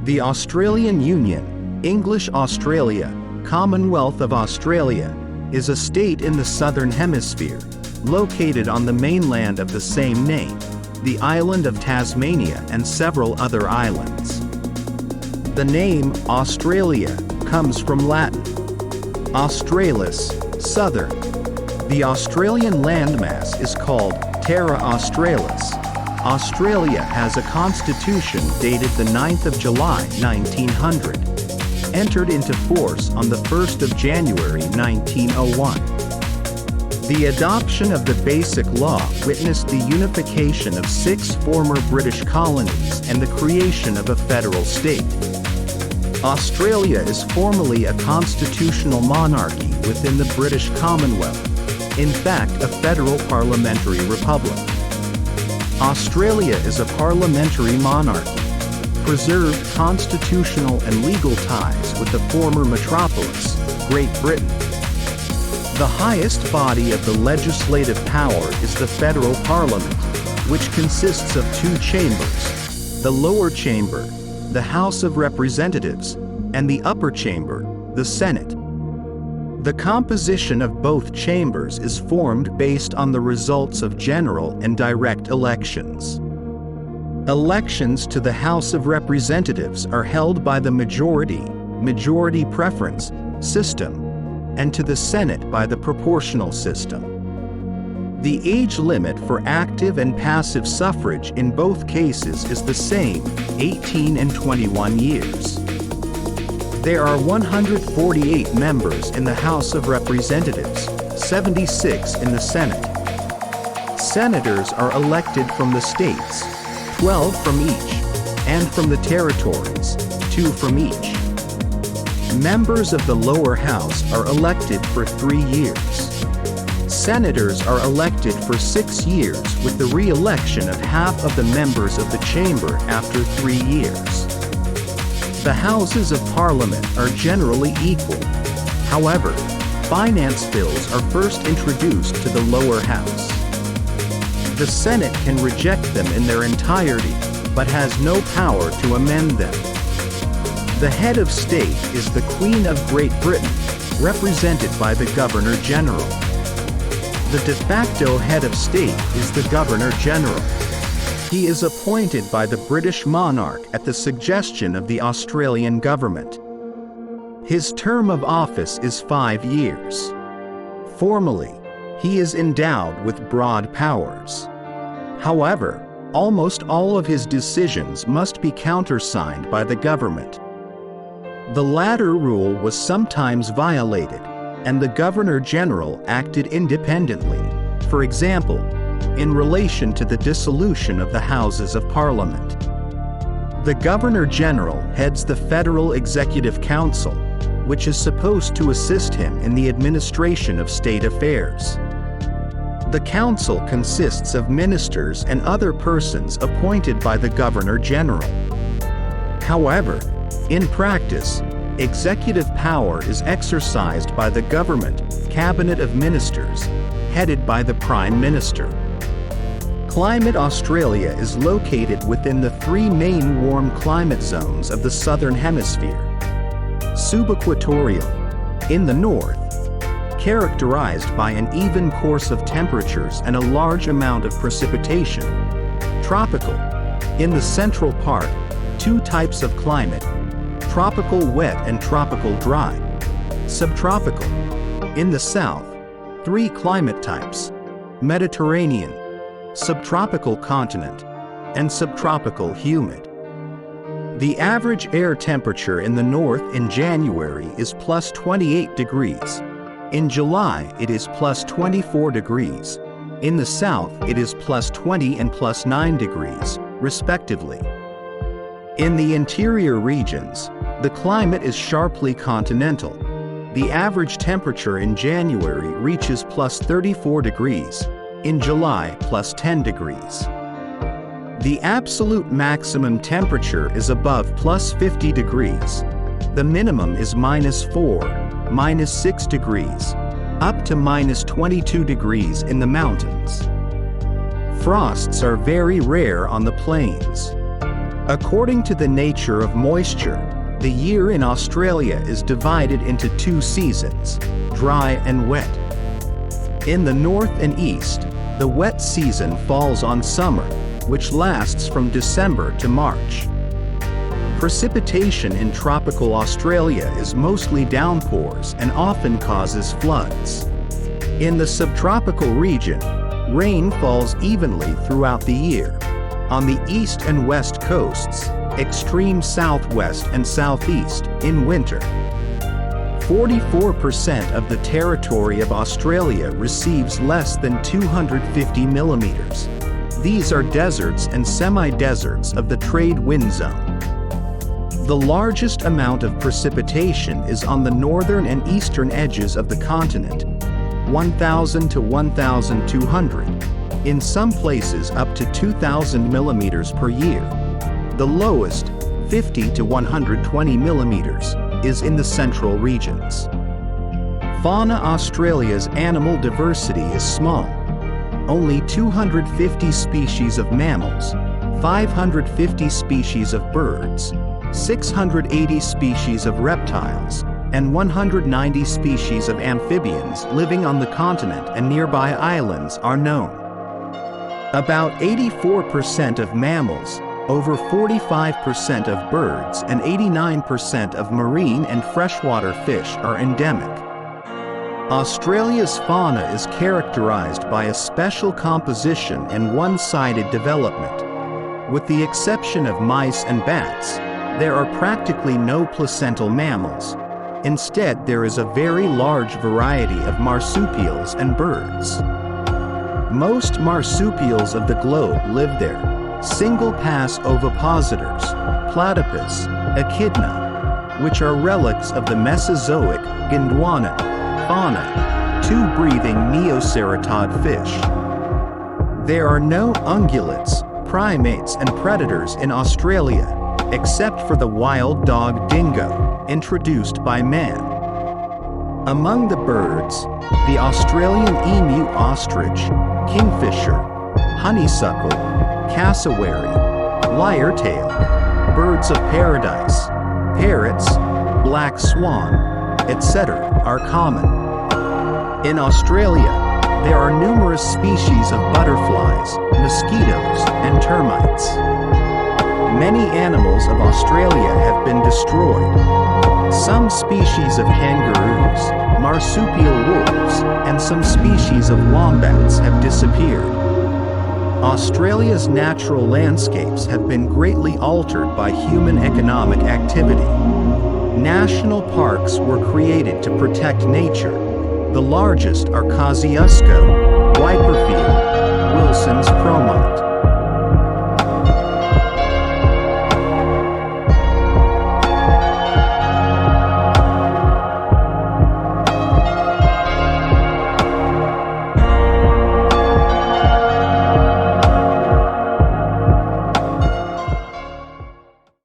The Australian Union, English Australia, Commonwealth of Australia, is a state in the Southern Hemisphere, located on the mainland of the same name, the island of Tasmania and several other islands. The name Australia comes from Latin Australis, southern. The Australian landmass is called Terra Australis. Australia has a constitution dated the 9th of July 1900, entered into force on the 1st of January 1901. The adoption of the Basic Law witnessed the unification of 6 former British colonies and the creation of a federal state. Australia is formally a constitutional monarchy within the British Commonwealth, in fact a federal parliamentary republic. Australia is a parliamentary monarchy, preserved constitutional and legal ties with the former metropolis, Great Britain. The highest body of the legislative power is the federal parliament, which consists of 2 chambers: the lower chamber, the House of Representatives, and the upper chamber, the Senate. The composition of both chambers is formed based on the results of general and direct elections. Elections to the House of Representatives are held by the majority preference system, and to the Senate by the proportional system. The age limit for active and passive suffrage in both cases is the same, 18 and 21 years. There are 148 members in the House of Representatives, 76 in the Senate. Senators are elected from the states, 12 from each, and from the territories, 2 from each. Members of the lower house are elected for 3 years. Senators are elected for 6 years with the re-election of half of the members of the chamber after 3 years. The Houses of Parliament are generally equal. However, finance bills are first introduced to the lower house. The Senate can reject them in their entirety, but has no power to amend them. The head of state is the Queen of Great Britain, represented by the Governor-General. The de facto head of state is the Governor-General. He is appointed by the British monarch at the suggestion of the Australian government. His term of office is 5 years. Formally, he is endowed with broad powers. However, almost all of his decisions must be countersigned by the government. The latter rule was sometimes violated, and the Governor-General acted independently, for example, in relation to the dissolution of the Houses of Parliament. The Governor-General heads the Federal Executive Council, which is supposed to assist him in the administration of state affairs. The council consists of ministers and other persons appointed by the Governor-General. However, in practice, executive power is exercised by the government cabinet of ministers, headed by the Prime Minister. Climate Australia is located within the 3 main warm climate zones of the Southern Hemisphere. Subequatorial, in the north, characterized by an even course of temperatures and a large amount of precipitation. Tropical, in the central part, 2 types of climate: tropical wet and tropical dry. Subtropical, in the south, 3 climate types: Mediterranean, subtropical continent, and subtropical humid. The average air temperature in the north in January is plus 28 degrees. In July it is plus 24 degrees. In the south it is plus 20 and plus 9 degrees, respectively. In the interior regions, the climate is sharply continental. The average temperature in January reaches plus 34 degrees. In July, plus 10 degrees. The absolute maximum temperature is above plus 50 degrees. The minimum is -4, -6 degrees, up to -22 degrees in the mountains. Frosts are very rare on the plains. According to the nature of moisture, the year in Australia is divided into 2 seasons, dry and wet. In the north and east, the wet season falls on summer, which lasts from December to March. Precipitation in tropical Australia is mostly downpours and often causes floods. In the subtropical region, rain falls evenly throughout the year. On the east and west coasts, extreme southwest and southeast, in winter. 44% of the territory of Australia receives less than 250 millimeters. These are deserts and semi-deserts of the trade wind zone. The largest amount of precipitation is on the northern and eastern edges of the continent, 1,000 to 1,200, in some places up to 2,000 millimeters per year. The lowest, 50 to 120 millimeters, is in the central regions. Fauna Australia's animal diversity is small. Only 250 species of mammals, 550 species of birds, 680 species of reptiles, and 190 species of amphibians living on the continent and nearby islands are known. About 84% of mammals, over 45% of birds, and 89% of marine and freshwater fish are endemic. Australia's fauna is characterized by a special composition and one-sided development. With the exception of mice and bats, there are practically no placental mammals. Instead, there is a very large variety of marsupials and birds. Most marsupials of the globe live there. Single-pass ovipositors, platypus, echidna, which are relics of the Mesozoic Gondwanan fauna, two-breathing neoceratod fish. There are no ungulates, primates, and predators in Australia, except for the wild dog dingo, introduced by man. Among the birds, the Australian emu ostrich, kingfisher, honeysuckle, cassowary, lyretail, birds of paradise, parrots, black swan, etc. are common. In Australia, there are numerous species of butterflies, mosquitoes, and termites. Many animals of Australia have been destroyed. Some species of kangaroos, marsupial wolves, and some species of wombats have disappeared. Australia's natural landscapes have been greatly altered by human economic activity. National parks were created to protect nature. The largest are Kosciuszko, Wyperfield, Wilson's Cromont.